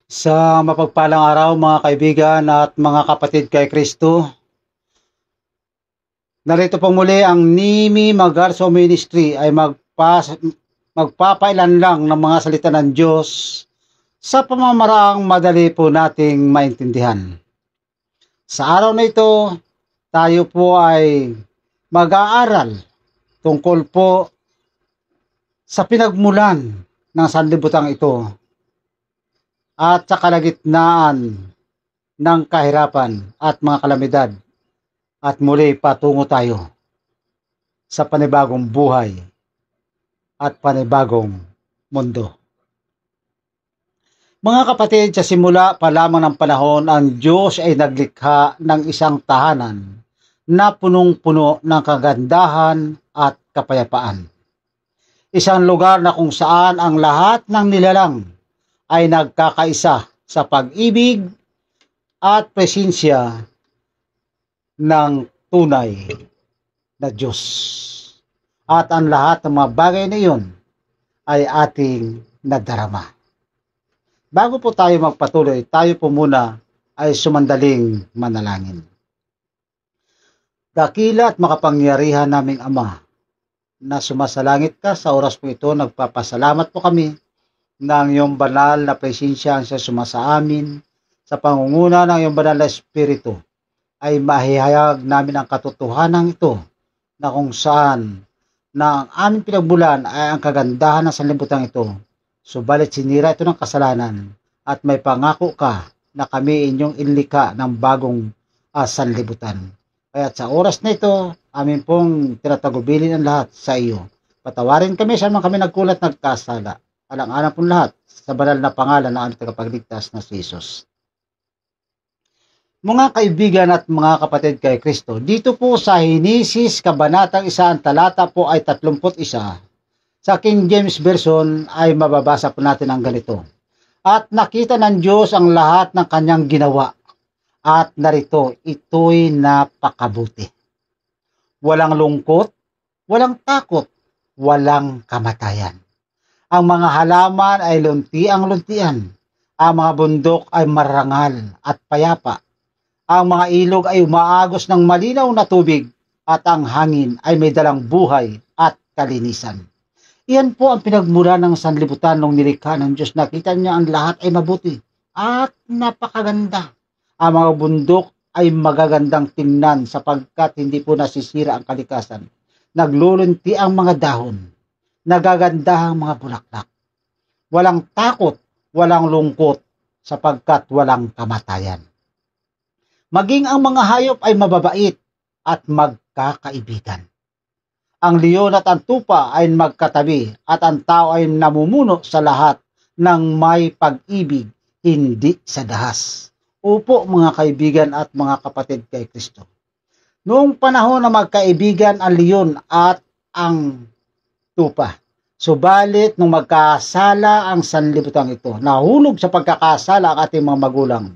Sa mapagpalang araw mga kaibigan at mga kapatid kay Kristo, narito po muli ang Nimi Magarso Ministry ay magpapailan lang ng mga salita ng Diyos sa pamamaraang madali po nating maintindihan. Sa araw na ito, tayo po ay mag-aaral tungkol po sa pinagmulan ng sanlibutan ito at sa kalagitnaan ng kahirapan at mga kalamidad. At muli patungo tayo sa panibagong buhay at panibagong mundo. Mga kapatid, sa simula pa lamang ng panahon, ang Diyos ay naglikha ng isang tahanan na punong-puno ng kagandahan at kapayapaan. Isang lugar na kung saan ang lahat ng nilalang ay nagkakaisa sa pag-ibig at presensya ng tunay na Diyos. At ang lahat ng mga bagay na iyon ay ating nadarama. Bago po tayo magpatuloy, tayo po muna ay sumandaling manalangin. Dakila at makapangyarihan naming Ama, na sumasalangit ka, sa oras po ito, nagpapasalamat po kami ng iyong banal na presensya sa sumasa amin, sa pangunguna ng iyong banal na Espiritu, ay mahihayag namin ang katotohanan ito na kung saan na ang aming pinagmulan ay ang kagandahan ng sanlibutan ito. Subalit sinira ito ng kasalanan at may pangako ka na kami inyong inlika ng bagong sanlibutan. Kaya sa oras na ito, amin pong tinatagubilin ang lahat sa iyo. Patawarin kami saan man kami nagkulat nagkasala. Alang-alang pong lahat sa banal na pangalan ng aming tagapagligtas na si Jesus. Mga kaibigan at mga kapatid kay Kristo, dito po sa Henesis Kabanatang 1, talata po ay 31. Sa King James Version ay mababasa po natin ang ganito. At nakita ng Diyos ang lahat ng kanyang ginawa, at narito, ito'y napakabuti. Walang lungkot, walang takot, walang kamatayan. Ang mga halaman ay luntiang-luntian, ang mga bundok ay marangal at payapa. Ang mga ilog ay umaagos ng malinaw na tubig at ang hangin ay may dalang buhay at kalinisan. Iyan po ang pinagmula ng sanlibutan nung nilikha ng Diyos. Nakita niya ang lahat ay mabuti at napakaganda. Ang mga bundok ay magagandang tingnan sapagkat hindi po nasisira ang kalikasan. Naglulunti ang mga dahon. Nagaganda ang mga bulaklak. Walang takot, walang lungkot sapagkat walang kamatayan. Maging ang mga hayop ay mababait at magkakaibigan. Ang leon at ang tupa ay magkatabi at ang tao ay namumuno sa lahat ng may pag-ibig, hindi sa dahas. Opo mga kaibigan at mga kapatid kay Kristo. Noong panahon na magkaibigan ang leon at ang tupa, subalit nung magkasala ang sanlibutan ito, nahulog sa pagkakasala ang ating mga magulang,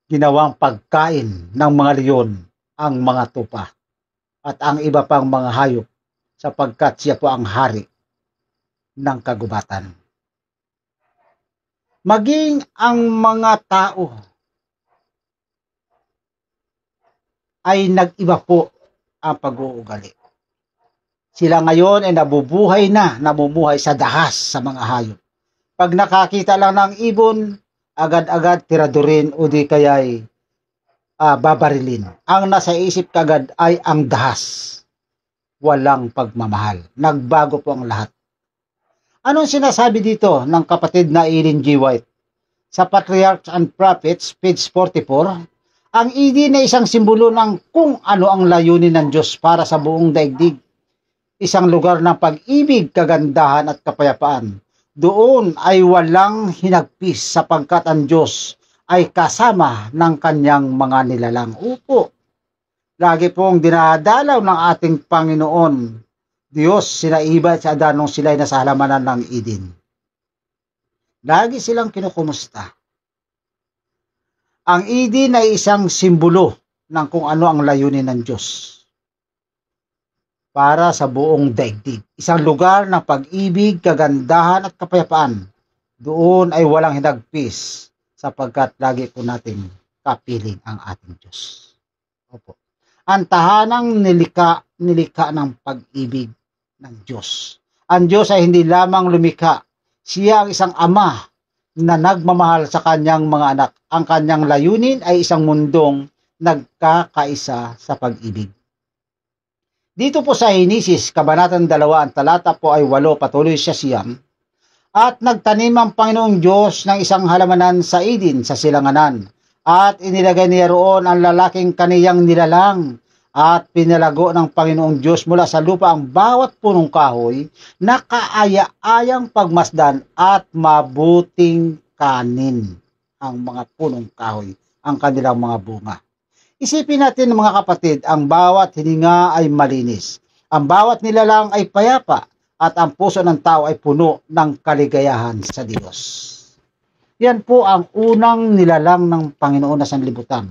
ginawang pagkain ng mga leon ang mga tupa at ang iba pang mga hayop sapagkat siya po ang hari ng kagubatan. Maging ang mga tao ay nag-iba po ang pag-uugali. Sila ngayon ay namumuhay sa dahas sa mga hayop. Pag nakakita lang ng ibon, agad-agad tiradurin o di kaya'y babarilin. Ang nasa isip kagad ay ang dahas. Walang pagmamahal. Nagbago po ang lahat. Anong sinasabi dito ng kapatid na Ellen G. White? Sa Patriarchs and Prophets, page 44, ang Eden ay isang simbolo ng kung ano ang layunin ng Diyos para sa buong daigdig. Isang lugar ng pag-ibig, kagandahan at kapayapaan. Doon ay walang hinagpis sapagkat ang Diyos ay kasama ng kanyang mga nilalang. Upo, lagi pong dinadalaw ng ating Panginoon Diyos sila Eva at sa Adan nung sila ay nasa halamanan ng Eden. Lagi silang kinukumusta. Ang Eden ay isang simbolo ng kung ano ang layunin ng Diyos para sa buong daigdig. Isang lugar ng pag-ibig, kagandahan at kapayapaan. Doon ay walang hinagpis sapagkat lagi po nating kapiling ang ating Diyos. Opo. Ang tahanang nilikha ng pag-ibig ng Diyos. Ang Diyos ay hindi lamang lumikha. Siya ang isang ama na nagmamahal sa kanyang mga anak. Ang kanyang layunin ay isang mundong nagkakaisa sa pag-ibig. Dito po sa Henesis, Kabanatang 2, ang talata po ay 8, patuloy siya siyam. At nagtanim ang Panginoong Diyos ng isang halamanan sa Eden, sa silanganan. At inilagay niya roon ang lalaking kaniyang nilalang. At pinalago ng Panginoong Diyos mula sa lupa ang bawat punong kahoy na kaaya-ayang pagmasdan at mabuting kanin. Ang mga punong kahoy, ang kanilang mga bunga. Isipin natin mga kapatid, ang bawat hininga ay malinis. Ang bawat nilalang ay payapa at ang puso ng tao ay puno ng kaligayahan sa Diyos. Yan po ang unang nilalang ng Panginoon na sanlibutan.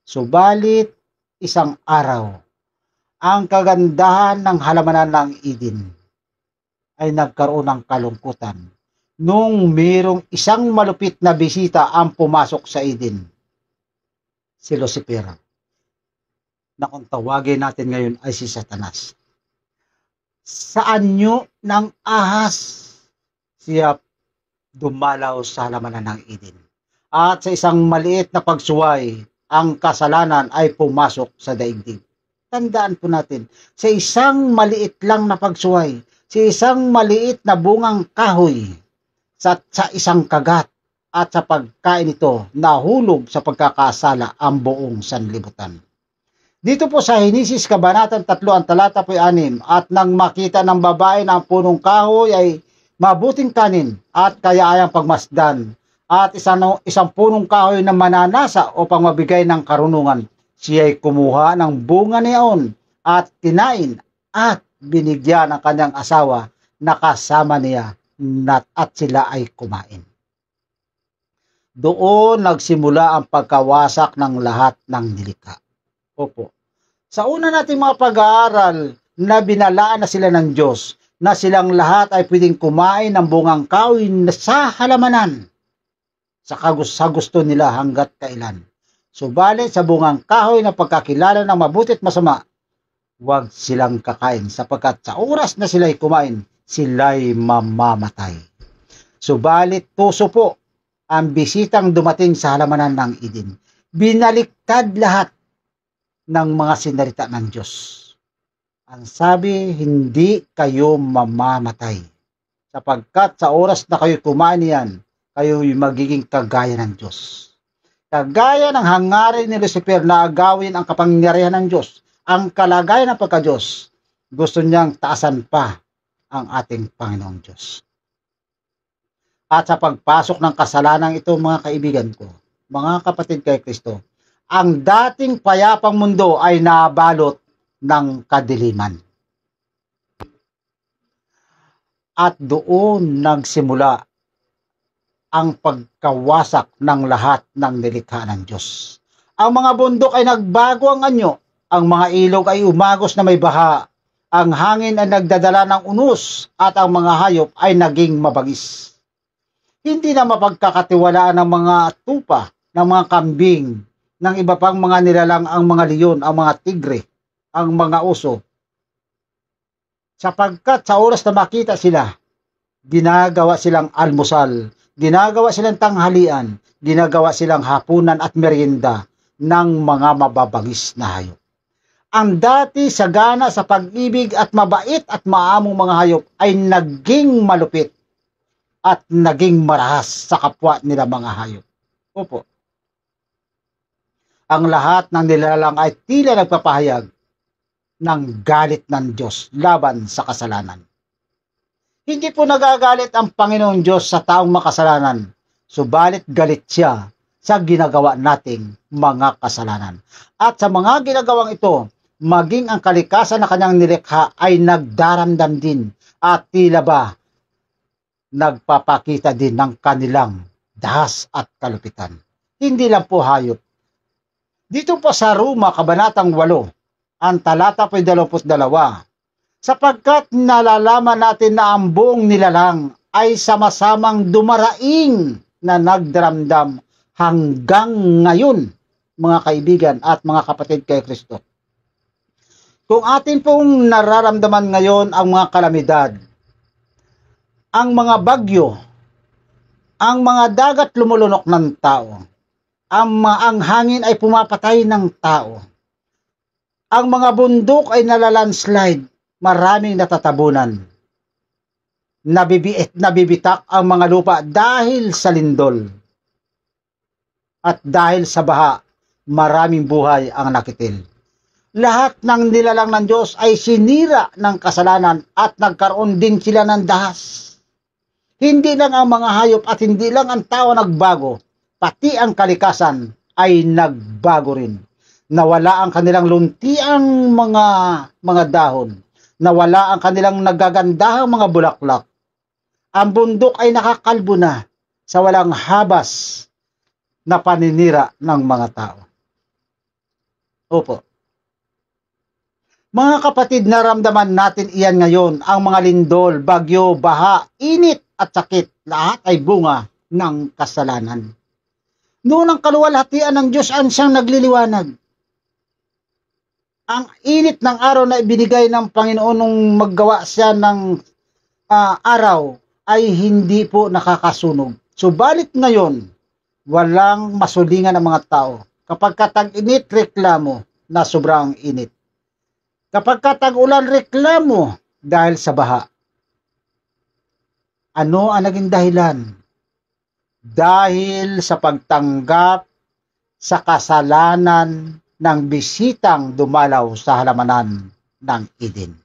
Subalit, isang araw, ang kagandahan ng halamanan ng Eden ay nagkaroon ng kalungkutan nung mayroong isang malupit na bisita ang pumasok sa Eden. Si Lucifer, na kung tawagin natin ngayon ay si Satanas. Sa anyo ng ahas, siya dumalaw sa halamanan ng Eden. At sa isang maliit na pagsuway, ang kasalanan ay pumasok sa daigdig. Tandaan po natin, sa isang maliit lang na pagsuway, sa isang maliit na bungang kahoy, sa isang kagat, at sa pagkain ito, nahulog sa pagkakasala ang buong sanlibutan. Dito po sa Henesis Kabanatang 3, ang talata po 6, at nang makita ng babae na ang punong kahoy ay mabuting kanin at kayaayang pagmasdan, at isang punong kahoy na mananasa upang mabigay ng karunungan, siya ay kumuha ng bunga niyaon at kinain at binigyan ang kanyang asawa na kasama niya at sila ay kumain. Doon nagsimula ang pagkawasak ng lahat ng nilikha. Opo. Sa una nating mga pag-aaral na binalaan na sila ng Diyos na silang lahat ay pwedeng kumain ng bungang kahoy sa halamanan sa gusto nila hanggat kailan. Subalit sa bungang kahoy na pagkakilala ng mabuti at masama, huwag silang kakain sapagkat sa oras na sila'y kumain, sila'y mamamatay. Subalit puso po ang bisitang dumating sa halamanan ng Eden. Binaliktad lahat ng mga sinarita ng Diyos. Ang sabi, hindi kayo mamamatay. Sapagkat sa oras na kayo kumain niyan, kayo magiging kagaya ng Diyos. Kagaya ng hangarin ni Lucifer na agawin ang kapangyarihan ng Diyos, ang kalagayan ng pagka-Diyos, gusto niyang taasan pa ang ating Panginoong Diyos. At sa pagpasok ng kasalanan ito, mga kaibigan ko, mga kapatid kay Kristo, ang dating payapang mundo ay nabalot ng kadiliman. At doon nagsimula ang pagkawasak ng lahat ng nilikha ng Diyos. Ang mga bundok ay nagbago ang anyo, ang mga ilog ay umagos na may baha, ang hangin ay nagdadala ng unos, at ang mga hayop ay naging mabagis. Hindi na mapagkakatiwalaan ng mga tupa, ng mga kambing, ng iba pang mga nilalang ang mga leon, ang mga tigre, ang mga oso. Sapagkat sa oras na makita sila, ginagawa silang almusal, ginagawa silang tanghalian, ginagawa silang hapunan at merienda ng mga mababangis na hayop. Ang dati sagana sa pag-ibig at mabait at maamong mga hayop ay naging malupit at naging marahas sa kapwa nila mga hayop. Opo. Ang lahat ng nilalang ay tila nagpapahayag ng galit ng Diyos laban sa kasalanan. Hindi po nagagalit ang Panginoong Diyos sa taong makasalanan, subalit galit siya sa ginagawa nating mga kasalanan. At sa mga ginagawang ito, maging ang kalikasan na kanyang nilikha ay nagdaramdam din at tila ba nagpapakita din ng kanilang dahas at kalupitan. Hindi lang po hayop. Dito po sa Roma, Kabanatang 8, ang talata po 22, sapagkat nalalaman natin na ang buong nilalang ay sama-samang dumaraing na nagdaramdam hanggang ngayon, mga kaibigan at mga kapatid kay Kristo. Kung atin pong nararamdaman ngayon ang mga kalamidad, ang mga bagyo, ang mga dagat lumulunok ng tao, ang hangin ay pumapatay ng tao, ang mga bundok ay nalalandslide, maraming natatabunan, nabibitak ang mga lupa dahil sa lindol, at dahil sa baha, maraming buhay ang nakitil. Lahat ng nilalang ng Diyos ay sinira ng kasalanan at nagkaroon din sila ng dahas. Hindi lang ang mga hayop at hindi lang ang tao nagbago, pati ang kalikasan ay nagbago rin. Nawala ang kanilang luntiang mga dahon, nawala ang kanilang nagagandahang mga bulaklak. Ang bundok ay nakakalbo na sa walang habas na paninira ng mga tao. Opo. Mga kapatid, naramdaman natin iyan ngayon, ang mga lindol, bagyo, baha, init at sakit, lahat ay bunga ng kasalanan. Noon ang kaluwalhatian ng Diyos ang siyang nagliliwanag. Ang init ng araw na ibinigay ng Panginoon nung maggawa siya ng araw ay hindi po nakakasunog. Subalit ngayon, walang masulingan ng mga tao. Kapag katag-init, reklamo na sobrang init. Kapag katag-ulan, reklamo dahil sa baha. Ano ang naging dahilan? Dahil sa pagtanggap sa kasalanan ng bisitang dumalaw sa halamanan ng Eden.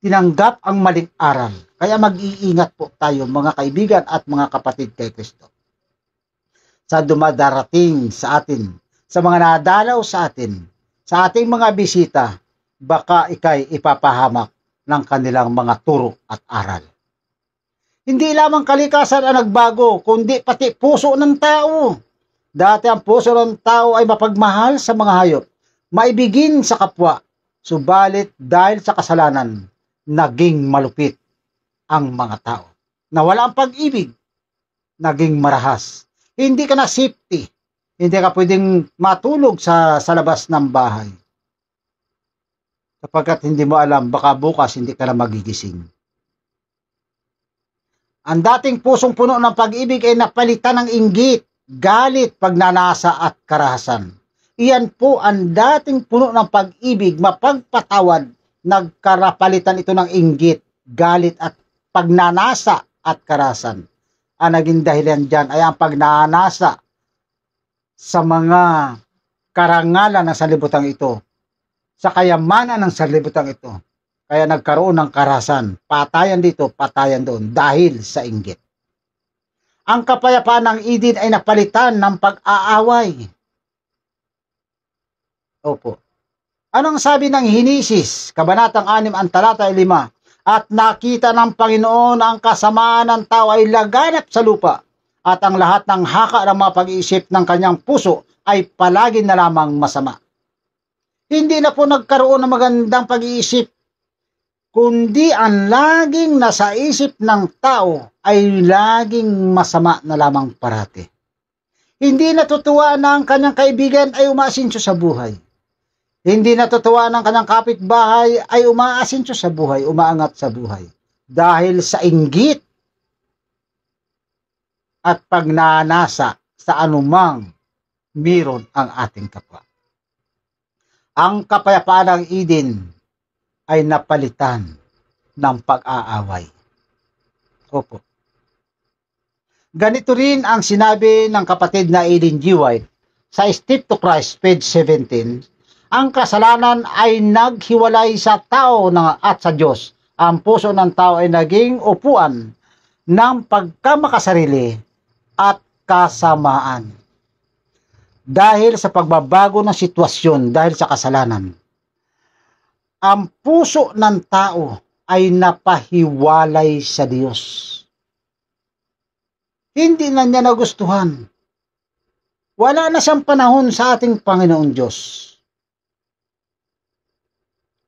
Tinanggap ang maling aral. Kaya mag-iingat po tayo, mga kaibigan at mga kapatid kay Kristo, sa dumadarating sa atin, sa mga nadalaw sa atin, sa ating mga bisita, baka ikay ipapahamak ng kanilang mga turo at aral. Hindi lamang kalikasan ang nagbago, kundi pati puso ng tao. Dati ang puso ng tao ay mapagmahal sa mga hayop, maibigin sa kapwa. Subalit dahil sa kasalanan, naging malupit ang mga tao. Nawala ang pag-ibig, naging marahas. Hindi ka na safety, hindi ka pwedeng matulog sa labas ng bahay. Kapagkat hindi mo alam, baka bukas hindi ka na magigising. Ang dating pusong puno ng pag-ibig ay napalitan ng inggit, galit, pagnanasa at karahasan. Iyan po ang dating puno ng pag-ibig, mapagpatawad, nagkarapalitan ito ng inggit, galit at pagnanasa at karahasan. Ang naging dahilan dyan ay ang pagnanasa sa mga karangalan ng sanlibutan ito, sa kayamanan ng sanlibutan ito. Kaya nagkaroon ng karahasan, patayan dito, patayan doon, dahil sa inggit. Ang kapayapaan ng Eden ay napalitan ng pag-aaway. Opo. Anong sabi ng Henesis, Kabanatang 6, ang talata 5? At nakita ng Panginoon ang kasamaan ng tao ay laganap sa lupa, at ang lahat ng haka ng mga pag-iisip ng kanyang puso ay palagi na lamang masama. Hindi na po nagkaroon ng magandang pag-iisip, kundi ang laging nasa isip ng tao ay laging masama na lamang parati. Hindi natutuwa na ang kanyang kaibigan ay umaasinso sa buhay. Hindi natutuwa ng kanyang kapitbahay ay umaasinso sa buhay, umaangat sa buhay. Dahil sa inggit at pagnanasa sa anumang meron ang ating kapwa. Ang kapayapaan ng Eden ay napalitan ng pag-aaway. Opo. Ganito rin ang sinabi ng kapatid na Ellen G. White sa Step to Christ, page 17. Ang kasalanan ay naghiwalay sa tao at sa Diyos. Ang puso ng tao ay naging upuan ng pagkamakasarili at kasamaan. Dahil sa pagbabago ng sitwasyon, dahil sa kasalanan, ang puso ng tao ay napahiwalay sa Diyos. Hindi na niya nagustuhan. Wala na siyang panahon sa ating Panginoong Diyos.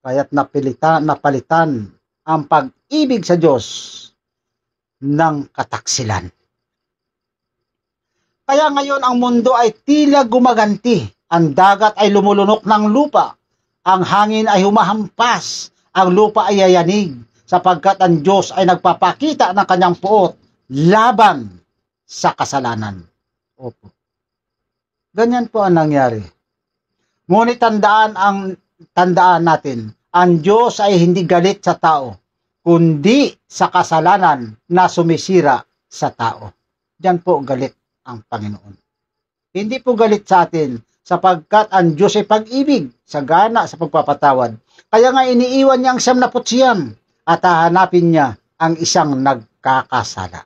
Kaya't napalitan ang pag-ibig sa Diyos ng kataksilan. Kaya ngayon ang mundo ay tila gumaganti, ang dagat ay lumulunok ng lupa, ang hangin ay humahampas, ang lupa ay yayanig, sapagkat ang Diyos ay nagpapakita ng kanyang puot laban sa kasalanan. Opo. Ganyan po ang nangyari. Ngunit tandaan natin, ang Diyos ay hindi galit sa tao, kundi sa kasalanan na sumisira sa tao. Diyan po galit ang Panginoon. Hindi po galit sa atin, sapagkat ang Diyos ay pag-ibig, sagana sa pagpapatawad. Kaya nga iniiwan niya ang 99 at hahanapin niya ang isang nagkakasala.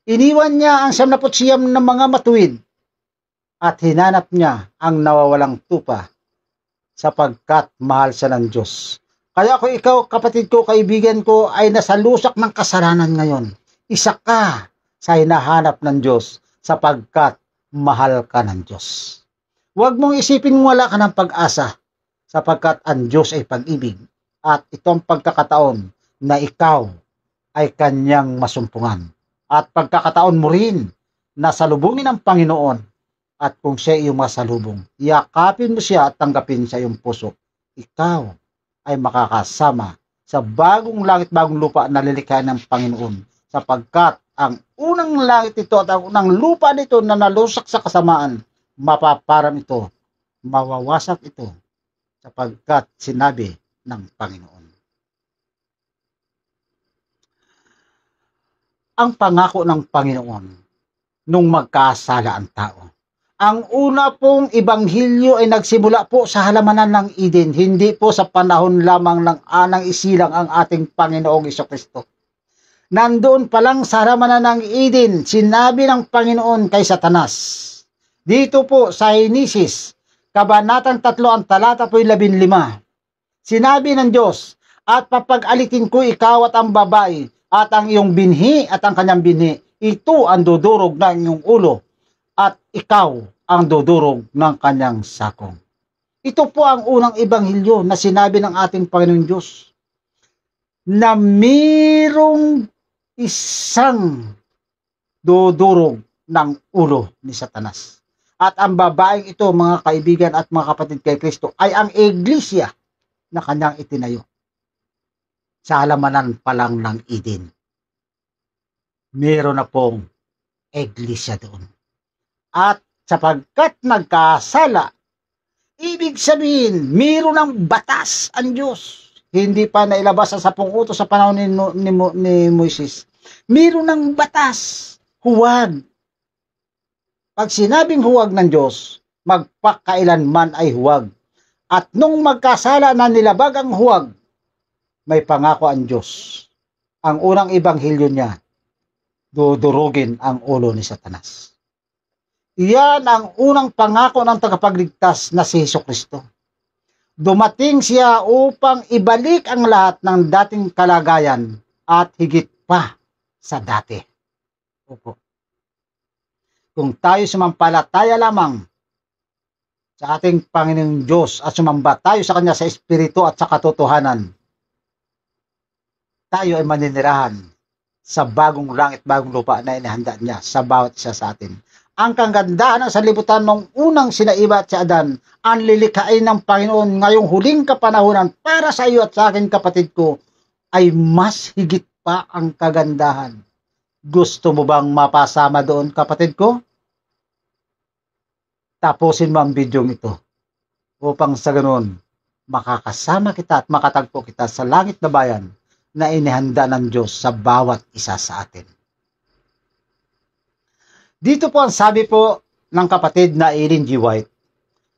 Iniwan niya ang 99 ng mga matuwid at hinanap niya ang nawawalang tupa, sapagkat mahal siya ng Diyos. Kaya kung ikaw, kapatid ko, kaibigan ko, ay nasa lusak ng kasalanan ngayon, isa ka sa hinahanap ng Diyos, sapagkat mahal ka ng Diyos. Huwag mong isipin wala ka ng pag-asa, sapagkat ang Diyos ay pag-ibig, at itong pagkakataon na ikaw ay kanyang masumpungan, at pagkakataon mo rin na salubungin ang Panginoon, at kung siya iyong masalubong, yakapin mo siya at tanggapin sa iyong puso, ikaw ay makakasama sa bagong langit, bagong lupa na lilikhain ng Panginoon, sapagkat ang unang langit ito at ang unang lupa nito na nalusak sa kasamaan, mapaparam ito, mawawasak ito, sapagkat sinabi ng Panginoon. Ang pangako ng Panginoon nung magkasala ang tao. Ang una pong ibanghilyo ay nagsimula po sa halamanan ng Eden, hindi po sa panahon lamang ng anang isilang ang ating Panginoong Jesucristo. Nandoon pa lang sa halamanan ng Eden, sinabi ng Panginoon kay Satanas. Dito po sa Henesis, Kabanatang 3, ang talata po 15. Sinabi ng Diyos, at papag-alitin ko ikaw at ang babae, at ang iyong binhi at ang kanyang binhi, ito ang dudurog ng iyong ulo, at ikaw ang dudurog ng kanyang sakong. Ito po ang unang ibanghilyo na sinabi ng ating Panginoong Diyos, na mayroong isang dudurog ng ulo ni Satanas. At ang babaeng ito, mga kaibigan at mga kapatid kay Kristo, ay ang iglesia na kanyang itinayo. Sa halamanan pa lang ng Eden, meron na pong iglesia doon. At sapagkat nagkasala, ibig sabihin, meron ng batas ang Diyos. Hindi pa nailabas sa 10 utos sa panahon ni Moises. Meron ng batas, huwag. Pag sinabing huwag ng Diyos, magpakailanman ay huwag. At nung magkasala na nilabag ang huwag, may pangako ang Diyos. Ang unang ibanghilyo niya, dudurugin ang ulo ni Satanas. Iyan ang unang pangako ng tagapagligtas na si Jesucristo. Dumating siya upang ibalik ang lahat ng dating kalagayan at higit pa sa dati. Opo. Kung tayo sumampalataya lamang sa ating Panginoong Diyos at sumamba tayo sa Kanya sa Espiritu at sa katotohanan, tayo ay maninirahan sa bagong langit, bagong lupa na inihanda niya sa bawat isa sa atin. Ang kagandahan ng sanlibutan nung unang sinaiba at si Adan, ang lilikhain ng Panginoon ngayong huling kapanahunan para sa iyo at sa akin, kapatid ko, ay mas higit pa ang kagandahan. Gusto mo bang mapasama doon, kapatid ko? Tapusin mo ang video ito upang sa ganoon makakasama kita at makatagpo kita sa langit na bayan na inihanda ng Diyos sa bawat isa sa atin. Dito po ang sabi po ng kapatid na Ellen G. White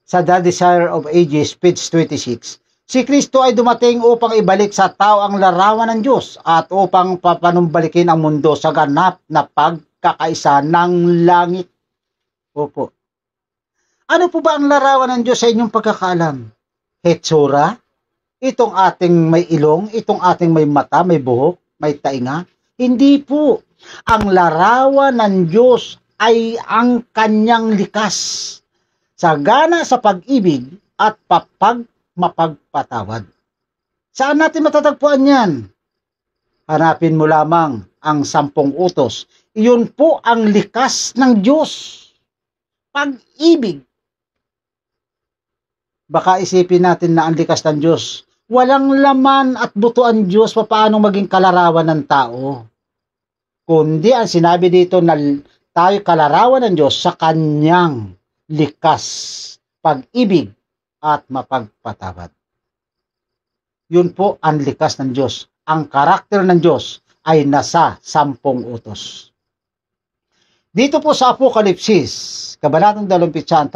sa The Desire of Ages, page 26. Si Kristo ay dumating upang ibalik sa tao ang larawan ng Diyos at upang papanumbalikin ang mundo sa ganap na pagkakaisa ng langit. Opo. Ano po ba ang larawan ng Diyos sa inyong pagkakaalam? Hetsura? Itong ating may ilong? Itong ating may mata, may buhok, may tainga? Hindi po. Ang larawan ng Diyos ay ang kanyang likas, sagana sa pag-ibig at mapagpatawad. Saan natin matatagpuan yan? Hanapin mo lamang ang 10 utos. Iyon po ang likas ng Diyos. Pag-ibig. Baka isipin natin na ang likas ng Diyos, walang laman at buto ang Diyos paano maging kalarawan ng tao. Kundi ang sinabi dito na tayo kalarawan ng Diyos sa kanyang likas, pag-ibig at mapagpatawad. Yun po ang likas ng Diyos. Ang karakter ng Diyos ay nasa 10 utos. Dito po sa Apokalipsis, Kabanatang 21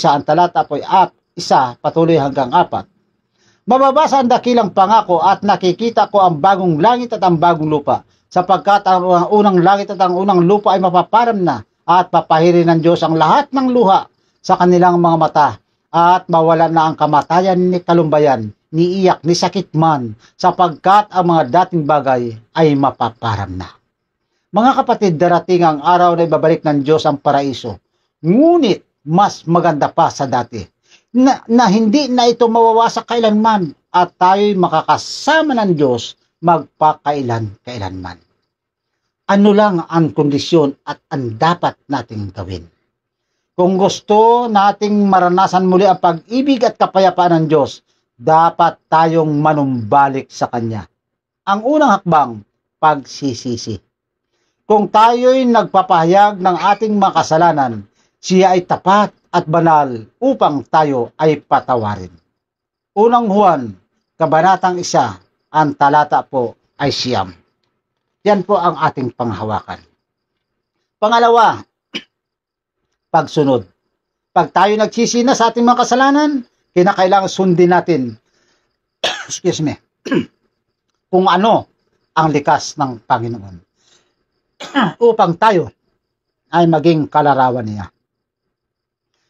ang talata po ay 1 patuloy hanggang 4. Mababasa ang dakilang pangako at nakikita ko ang bagong langit at ang bagong lupa, sapagkat ang unang langit at ang unang lupa ay mapaparam na at papahirin ng Diyos ang lahat ng luha sa kanilang mga mata at mawala na ang kamatayan ni kalumbayan, ni iyak, ni sakit man, sapagkat ang mga dating bagay ay mapaparam na. Mga kapatid, darating ang araw na ibabalik ng Diyos ang paraiso, ngunit mas maganda pa sa dati. Na hindi na ito mawawasak kailanman at tayo'y makakasama ng Diyos magpakailan-kailanman. Ano lang ang kondisyon at ang dapat nating gawin? Kung gusto nating maranasan muli ang pag-ibig at kapayapaan ng Diyos, dapat tayong manumbalik sa Kanya. Ang unang hakbang, pagsisisi. Kung tayo'y nagpapahayag ng ating mga kasalanan, siya ay tapat at banal upang tayo ay patawarin. Unang Juan, Kabanatang 1, ang talata po ay 9. Yan po ang ating panghawakan. Pangalawa, pagsunod. Pag tayo nagsisi na sa ating mga kasalanan, kinakailangan sundin natin excuse me, kung ano ang likas ng Panginoon upang tayo ay maging kalarawan niya.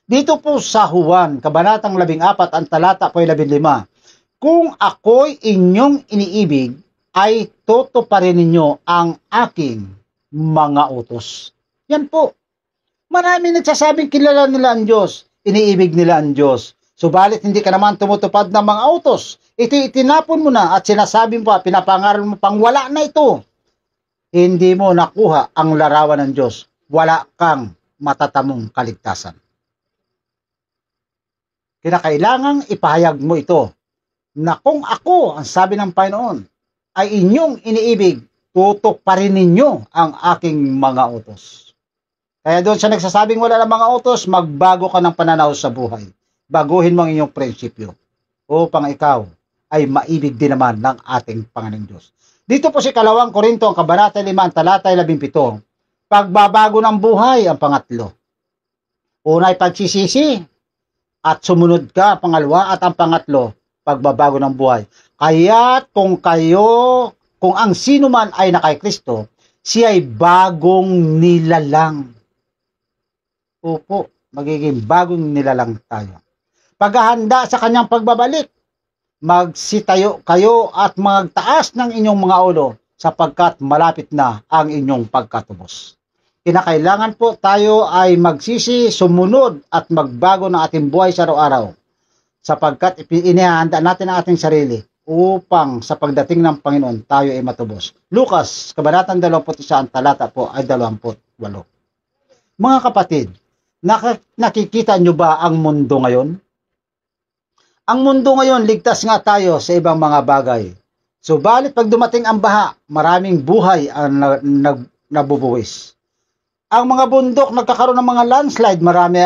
Dito po sa Juan, Kabanatang 14, ang talata po ay 15. Kung ako'y inyong iniibig, ay tutuparin ninyo ang aking mga utos. Yan po. Marami nagsasabing kilala nila ang Diyos, iniibig nila ang Diyos. Subalit hindi ka naman tumutupad ng mga utos. Ito itinapon mo na at sinasabi mo pa, pinapangaral mo pang wala na ito. Hindi mo nakuha ang larawan ng Diyos. Wala kang matatamong kaligtasan. Kinakailangang ipahayag mo ito na kung ako, ang sabi ng Panginoon, ay inyong iniibig, tutuparin ninyo ang aking mga utos. Kaya doon sa nagsasabing wala ng mga utos, magbago ka ng pananaw sa buhay. Baguhin mo ang inyong prinsipyo upang ikaw ay maibig din naman ng ating Panginoong Diyos. Dito po si 2 Korinto, ang Kabanata 5, ang talata 17. Pagbabago ng buhay, ang pangatlo. Una ay pagsisisi at sumunod ka, pangalawa, at ang pangatlo, pagbabago ng buhay. Kaya kung ang sino man ay na kay Kristo, siya ay bagong nilalang. Opo, magiging bagong nilalang tayo. Paghahanda sa kanyang pagbabalik, magsitayo kayo at magtaas ng inyong mga ulo sapagkat malapit na ang inyong pagkatubos. Kinakailangan po tayo ay magsisi, sumunod at magbago ng ating buhay sa araw-araw sapagkat inihahanda natin ang ating sarili upang sa pagdating ng Panginoon tayo ay matubos. Lucas, Kabanatang 21, ang talata po ay 28. Mga kapatid, nakikita nyo ba ang mundo ngayon? Ang mundo ngayon, ligtas nga tayo sa ibang mga bagay. Subalit pag dumating ang baha, maraming buhay ang nabubuwis. Ang mga bundok nagkakaroon ng mga landslide, marami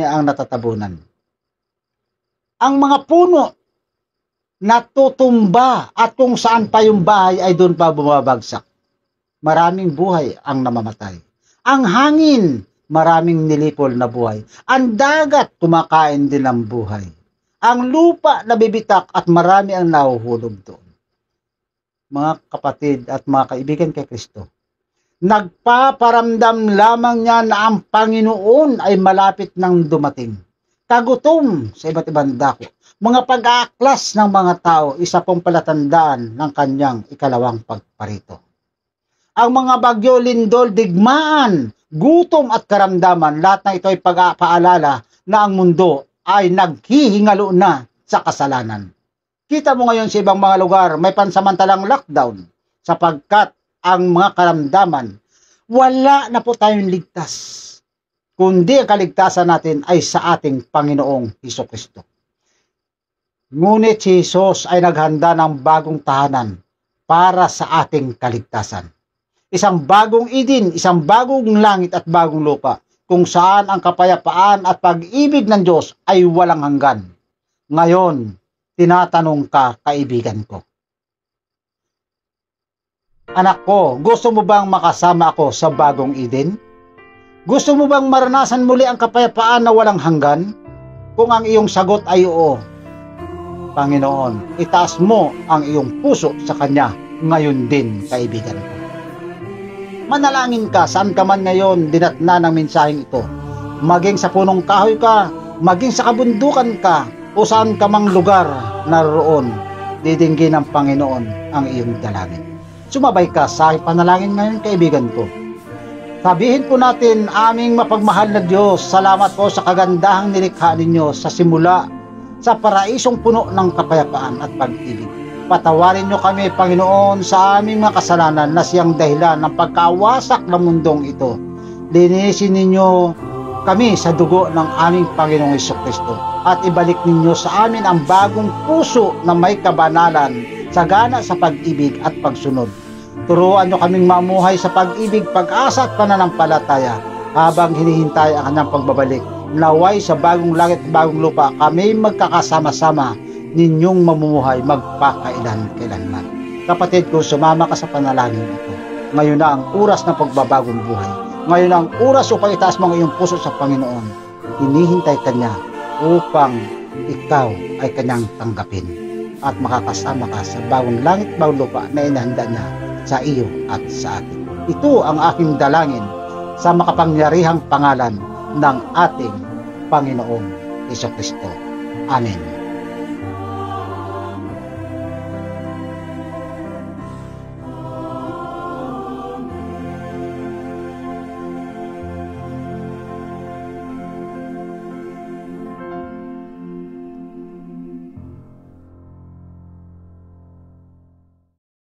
ang natatabunan. Ang mga puno natutumba at kung saan pa yung bahay ay doon pa bumabagsak. Maraming buhay ang namamatay. Ang hangin, maraming nilipol na buhay. Ang dagat, kumakain din ng buhay. Ang lupa nabibitak at marami ang nahuhulog doon. Mga kapatid at mga kaibigan kay Kristo, nagpaparamdam lamang niya na ang Panginoon ay malapit nang dumating. Kagutom sa iba't ibang dako. Mga pag-aaklas ng mga tao, isa pong palatandaan ng kanyang ikalawang pagparito. Ang mga bagyo, lindol, digmaan, gutom at karamdaman, lahat ng ito ay pag-paalala na ang mundo ay naghihingalo na sa kasalanan. Kita mo ngayon sa ibang mga lugar, may pansamantalang lockdown sapagkat ang mga karamdaman, wala na po tayong ligtas. Kundi ang kaligtasan natin ay sa ating Panginoong Hesukristo. Ngunit si Jesus ay naghanda ng bagong tahanan para sa ating kaligtasan. Isang bagong Eden, isang bagong langit at bagong lupa, kung saan ang kapayapaan at pag-ibig ng Diyos ay walang hanggan. Ngayon, tinatanong ka, kaibigan ko. Anak ko, gusto mo bang makasama ako sa bagong Eden? Gusto mo bang maranasan muli ang kapayapaan na walang hanggan? Kung ang iyong sagot ay oo, Panginoon, itaas mo ang iyong puso sa Kanya ngayon din, kaibigan ko. Manalangin ka saan ka man ngayon dinatna ng mensaheng ito. Maging sa punong kahoy ka, maging sa kabundukan ka, o saan ka mang lugar naroon, didinggin ng Panginoon ang iyong dalangin. Sumabay ka sa panalangin ngayon, kaibigan ko. Sabihin po natin, aming mapagmahal na Diyos, salamat po sa kagandahang nilikha ninyo sa simula, sa paraisong puno ng kapayapaan at pag-ibig. Patawarin nyo kami, Panginoon, sa aming mga kasalanan na siyang dahilan ng pagkawasak ng mundong ito. Linisin ninyo kami sa dugo ng aming Panginoong Hesukristo at ibalik ninyo sa amin ang bagong puso na may kabanalan, sagana sa pag-ibig at pagsunod. Turuan nyo kaming mamuhay sa pag-ibig, pag-asa at pananampalataya habang hinihintay ang kanyang pagbabalik. Naway sa bagong langit at bagong lupa kami magkakasama-sama ninyong mamumuhay magpakailan-kailanman. Kapatid ko, sumama ka sa panalangin ito. Ngayon na ang oras ng pagbabagong buhay. Ngayon na ang oras upang itaas mo ang iyong puso sa Panginoon. Hinihintay ka niya upang ikaw ay kanyang tanggapin at makakasama ka sa bagong langit, bagong lupa na inahanda niya sa iyo at sa atin. Ito ang aking dalangin sa makapangyarihang pangalan ng ating Panginoong Hesukristo. Amen.